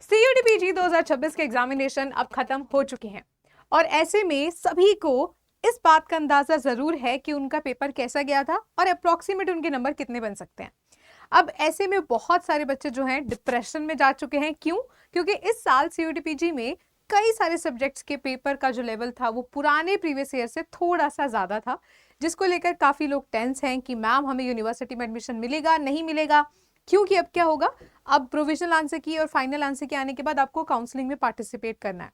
CUET-PG 2026 के examination अब खत्म हो चुके हैं और ऐसे में सभी को इस बात का अंदाजा जरूर है कि उनका पेपर कैसा गया था और अप्रोक्सीमेट उनके नंबर कितने बन सकते हैं। अब ऐसे में बहुत सारे बच्चे जो हैं डिप्रेशन में जा चुके हैं। क्यों? क्योंकि इस साल CUET-PG में कई सारे सब्जेक्ट्स के पेपर का जो लेवल था वो पुराने प्रीवियस ईयर से थोड़ा सा ज्यादा था, जिसको लेकर काफी लोग टेंस हैं कि मैम हमें यूनिवर्सिटी में एडमिशन मिलेगा नहीं मिलेगा। क्योंकि अब क्या होगा, अब प्रोविजनल आंसर की और फाइनल आंसर के आने के बाद आपको काउंसलिंग में पार्टिसिपेट करना है।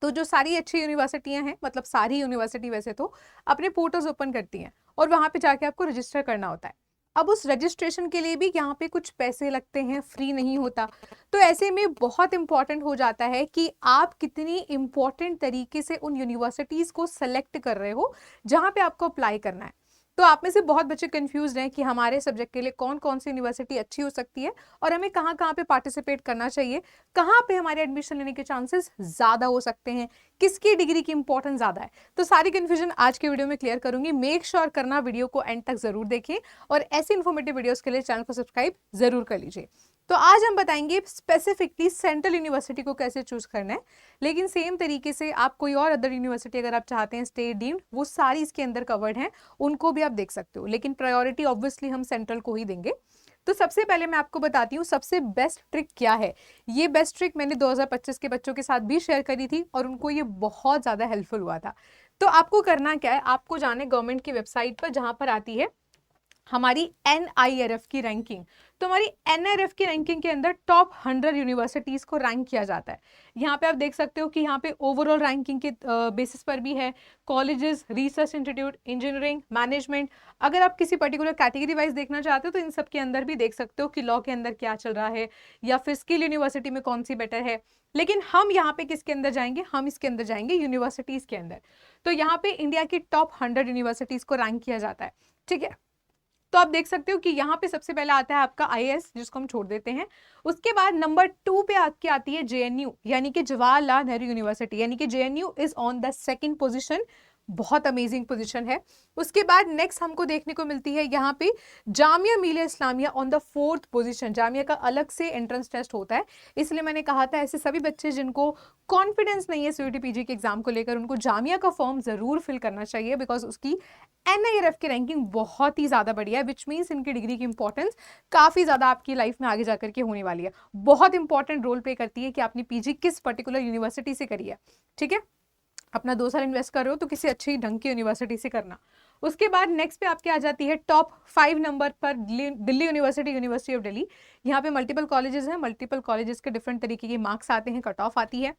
तो जो सारी अच्छी यूनिवर्सिटियां हैं, मतलब सारी यूनिवर्सिटी वैसे तो अपने पोर्टल्स ओपन करती हैं और वहां पे जाके आपको रजिस्टर करना होता है। अब उस रजिस्ट्रेशन के लिए भी यहाँ पे कुछ पैसे लगते हैं, फ्री नहीं होता। तो ऐसे में बहुत इंपॉर्टेंट हो जाता है कि आप कितनी इंपॉर्टेंट तरीके से उन यूनिवर्सिटीज को सेलेक्ट कर रहे हो जहां पे आपको अप्लाई करना है। तो आप में से बहुत बच्चे कंफ्यूज हैं कि हमारे सब्जेक्ट के लिए कौन कौन सी यूनिवर्सिटी अच्छी हो सकती है और हमें कहाँ कहाँ पे पार्टिसिपेट करना चाहिए, कहाँ पे हमारे एडमिशन लेने के चांसेस ज्यादा हो सकते हैं, किसकी डिग्री की इंपॉर्टेंस ज्यादा है। तो सारी कंफ्यूजन आज के वीडियो में क्लियर करूंगी। मेक श्योर करना वीडियो को एंड तक जरूर देखें और ऐसी इंफॉर्मेटिव वीडियोस के लिए चैनल को सब्सक्राइब जरूर कर लीजिए। तो आज हम बताएंगे स्पेसिफिकली सेंट्रल यूनिवर्सिटी को कैसे चूज करना है, लेकिन सेम तरीके से आप कोई और अदर यूनिवर्सिटी अगर आप चाहते हैं स्टेट डीम्ड, वो सारी इसके अंदर कवर्ड हैं, उनको भी आप देख सकते हो, लेकिन प्रायोरिटी ऑब्वियसली हम सेंट्रल को ही देंगे। तो सबसे पहले मैं आपको बताती हूँ सबसे बेस्ट ट्रिक क्या है। ये बेस्ट ट्रिक मैंने 2025 के बच्चों के साथ भी शेयर करी थी और उनको ये बहुत ज्यादा हेल्पफुल हुआ था। तो आपको करना क्या है, आपको जाना है गवर्नमेंट की वेबसाइट पर जहां पर आती है हमारी NIRF की रैंकिंग। तो हमारी NIRF की रैंकिंग के अंदर टॉप 100 यूनिवर्सिटीज को रैंक किया जाता है। यहाँ पे आप देख सकते हो कि यहाँ पे ओवरऑल रैंकिंग के बेसिस पर भी है, colleges, research institute, engineering, management. अगर आप किसी पर्टिकुलर कैटेगरी वाइज देखना चाहते हो तो इन सब के अंदर भी देख सकते हो कि लॉ के अंदर क्या चल रहा है या फिर स्किल यूनिवर्सिटी में कौन सी बेटर है। लेकिन हम यहाँ पे किसके अंदर जाएंगे, हम इसके अंदर जाएंगे यूनिवर्सिटीज के अंदर। तो यहाँ पे इंडिया की टॉप 100 यूनिवर्सिटीज को रैंक किया जाता है। ठीक है, तो आप देख सकते हो कि यहाँ पे सबसे पहले आता है आपका IAS, जिसको हम छोड़ देते हैं। उसके बाद नंबर 2 पे आपकी आती है JNU, यानी कि जवाहरलाल नेहरू यूनिवर्सिटी, यानी कि JNU is on the second position. बहुत अमेजिंग पोजीशन है। उसके बाद नेक्स्ट हमको देखने को मिलती है यहाँ पे Jamia Millia Islamia on the 4th position. Jamia का अलग से एंट्रेंस टेस्ट होता है, इसलिए मैंने कहा था ऐसे सभी बच्चे जिनको कॉन्फिडेंस नहीं है CUET-PG के एग्जाम को लेकर, उनको जामिया का फॉर्म जरूर फिल करना चाहिए, बिकॉज उसकी NIRF की रैंकिंग बहुत ही ज्यादा बढ़िया है, विच मीन्स इनकी डिग्री की इंपॉर्टेंस काफी ज्यादा आपकी लाइफ में आगे जाकर के होने वाली है। बहुत इंपॉर्टेंट रोल प्ले करती है कि आपने PG किस पर्टिकुलर यूनिवर्सिटी से करी है। ठीक है, अपना 2 साल इन्वेस्ट कर रहे हो तो किसी अच्छी ढंग की यूनिवर्सिटी से करना। उसके बाद नेक्स्ट पे आपके आ जाती है टॉप 5 नंबर पर Delhi university, university of Delhi. यहाँ पे मल्टीपल कॉलेजेस हैं, मल्टीपल कॉलेजेस के डिफरेंट तरीके के मार्क्स आते हैं, कट ऑफ आती है।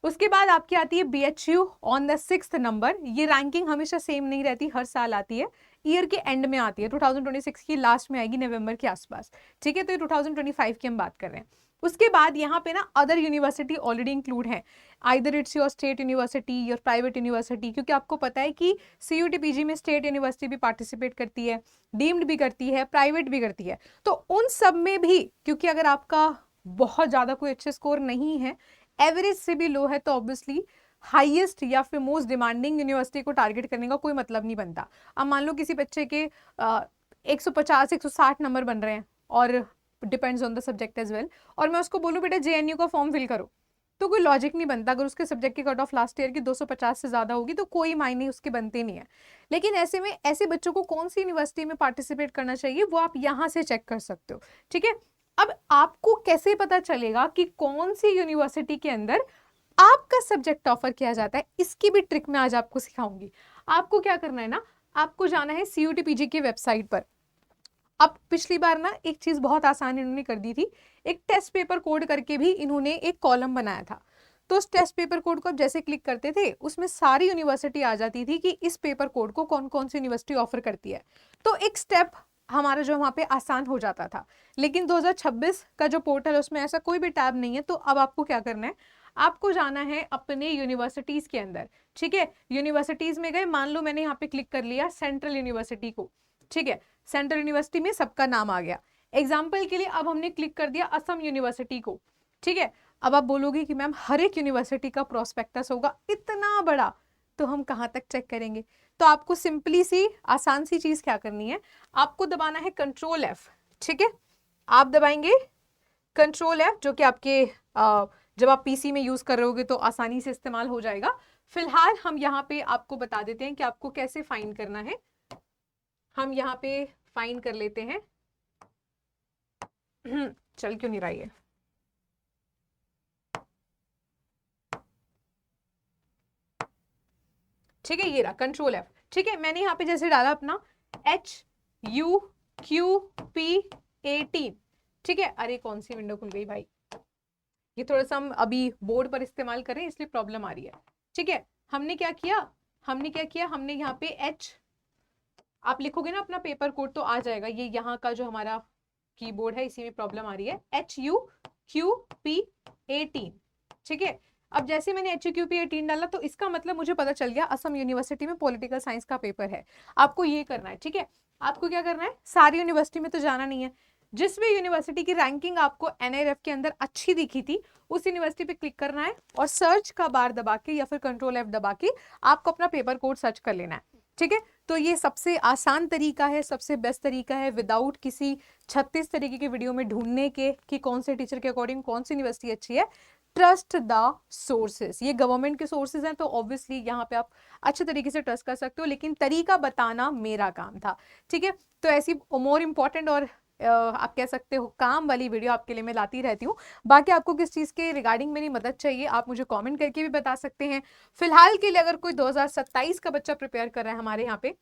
उसके बाद आपकी आती है BHU on the 6th number. ये रैंकिंग हमेशा सेम नहीं रहती, हर साल आती है, ईयर के एंड में आती है। 2026 की लास्ट में आएगी, नवंबर के आसपास। ठीक है, तो ये 2025 की हम बात कर रहे हैं। उसके बाद यहाँ पे ना अदर यूनिवर्सिटी ऑलरेडी इंक्लूड है, either it's your state university, your private university, क्योंकि आपको पता है कि CUET-PG में स्टेट यूनिवर्सिटी भी पार्टिसिपेट करती है, डीम्ड भी करती है, प्राइवेट भी करती है। तो उन सब में भी, क्योंकि अगर आपका बहुत ज्यादा कोई अच्छे स्कोर नहीं है, एवरेज से भी लो है, तो ऑब्वियसली हाईएस्ट या फिर मोस्ट डिमांडिंग यूनिवर्सिटी को टारगेट करने का कोई मतलब नहीं बनता। अब मान लो किसी बच्चे के 150 160 नंबर बन रहे हैं और depends on the subject as well, और मैं उसको बोलूं बेटा JNU का फॉर्म फिल करो, तो कोई लॉजिक नहीं बनता। अगर उसके सब्जेक्ट की कट ऑफ लास्ट ईयर की 250 से ज्यादा होगी तो कोई मायने उसके बनते नहीं है। लेकिन ऐसे में ऐसे बच्चों को कौन सी यूनिवर्सिटी में पार्टिसिपेट करना चाहिए वो आप यहाँ से चेक कर सकते हो। ठीक है, अब आपको कैसे पता चलेगा कि कौन सी यूनिवर्सिटी के अंदर आपका सब्जेक्ट ऑफर किया जाता है, इसकी भी ट्रिक मैं आज आपको सिखाऊंगी। आपको क्या करना है ना, आपको जाना है CUET-PG की वेबसाइट पर। अब पिछली बार ना एक चीज बहुत आसान इन्होंने कर दी थी, एक टेस्ट पेपर कोड करके भी इन्होंने एक कॉलम बनाया था। तो उस टेस्ट पेपर कोड को आप जैसे क्लिक करते थे उसमें सारी यूनिवर्सिटी आ जाती थी कि इस पेपर कोड को कौन कौन सी यूनिवर्सिटी ऑफर करती है। तो एक स्टेप हमारा जो वहां पे आसान हो जाता था। लेकिन 2026 का जो पोर्टल है उसमें ऐसा कोई भी टैब नहीं है। तो अब आपको क्या करना है, आपको जाना है अपने यूनिवर्सिटीज के अंदर। ठीक है, यूनिवर्सिटीज में गए, मान लो मैंने यहाँ पे क्लिक कर लिया सेंट्रल यूनिवर्सिटी को। ठीक है, सेंट्रल यूनिवर्सिटी में सबका नाम आ गया। एग्जाम्पल के लिए अब हमने क्लिक कर दिया असम यूनिवर्सिटी को। ठीक है, अब आप बोलोगे कि मैम हर एक यूनिवर्सिटी का प्रोस्पेक्टस होगा इतना बड़ा, तो हम कहाँ तक चेक करेंगे। तो आपको सिंपली सी आसान सी चीज क्या करनी है, आपको दबाना है Ctrl+F। ठीक है, आप दबाएंगे Ctrl+F, जो कि आपके जब आप पीसी में यूज कर रहे होगे तो आसानी से इस्तेमाल हो जाएगा। फिलहाल हम यहाँ पे आपको बता देते हैं कि आपको कैसे फाइंड करना है। हम यहाँ पे फाइंड कर लेते हैं। चल क्यों नहीं रहा है? ठीक है, ये रहा कंट्रोल F। ठीक है, मैंने यहाँ पे जैसे डाला अपना HUQP18। ठीक है, अरे कौन सी विंडो खुल गई भाई, ये थोड़ा सा हम अभी बोर्ड पर इस्तेमाल करें इसलिए प्रॉब्लम आ रही है। ठीक है, हमने क्या किया, हमने यहाँ पे आप लिखोगे ना अपना पेपर कोड तो आ जाएगा। ये यहाँ का जो हमारा कीबोर्ड है इसी में प्रॉब्लम आ रही है, HUQP18। ठीक है, अब जैसे मैंने HUQP18 डाला तो इसका मतलब मुझे पता चल गया असम यूनिवर्सिटी में पॉलिटिकल साइंस का पेपर है। आपको ये करना है, ठीक है, आपको क्या करना है, सारी यूनिवर्सिटी में तो जाना नहीं है, जिस भी यूनिवर्सिटी की रैंकिंग आपको NIRF के अंदर अच्छी दिखी थी उस यूनिवर्सिटी पे क्लिक करना है और सर्च का बार दबा के या फिर कंट्रोल F दबा के आपको अपना पेपर कोड सर्च कर लेना है। ठीक है, तो ये सबसे आसान तरीका है, सबसे बेस्ट तरीका है, विदाउट किसी 36 तरीके के वीडियो में ढूंढने के कि कौन से टीचर के अकॉर्डिंग कौन सी यूनिवर्सिटी अच्छी है। ट्रस्ट द सोर्सेज, ये गवर्नमेंट के सोर्सेज हैं तो ऑब्वियसली यहाँ पे आप अच्छे तरीके से ट्रस्ट कर सकते हो, लेकिन तरीका बताना मेरा काम था। ठीक है, तो ऐसी मोर इंपॉर्टेंट और आप कह सकते हो काम वाली वीडियो आपके लिए मैं लाती रहती हूँ। बाकी आपको किस चीज़ के रिगार्डिंग मेरी मदद चाहिए आप मुझे कमेंट करके भी बता सकते हैं। फिलहाल के लिए अगर कोई 2027 का बच्चा प्रिपेयर कर रहा है हमारे यहाँ पे,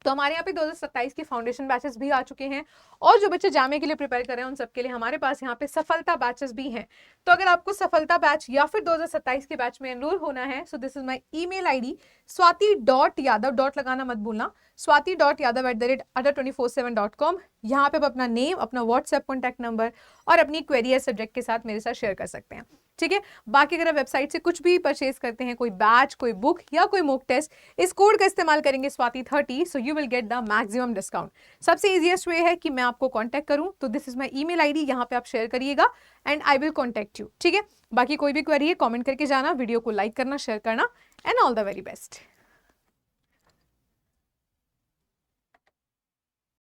तो हमारे यहाँ पे 2027 के फाउंडेशन बैचेस भी आ चुके हैं, और जो बच्चे जामे के लिए प्रिपेयर कर रहे हैं उन सबके लिए हमारे पास यहाँ पे सफलता बैचेस भी हैं। तो अगर आपको सफलता बैच या फिर 2027 के बैच में एनरोल होना है, so this is my email ID swati.yadav, dot लगाना मत भूलना, swati.yadav@247.com। यहाँ पे आप अपना नेम, अपना व्हाट्सएप कॉन्टैक्ट नंबर और अपनी क्वेरी या सब्जेक्ट के साथ मेरे साथ शेयर कर सकते हैं। ठीक है, बाकी अगर आप वेबसाइट से कुछ भी परचेज करते हैं, कोई बैच, कोई बुक या कोई मॉक टेस्ट, इस कोड का इस्तेमाल करेंगे स्वाति30, so you will get the maximum discount. सबसे इजीएस्ट वे है कि मैं आपको कांटेक्ट करूं, तो this is my email ID, यहाँ पे आप शेयर करिएगा and I will contact you. ठीक है, बाकी कोई भी क्वेरी है कमेंट करके जाना, वीडियो को लाइक करना, शेयर करना, and all the very best.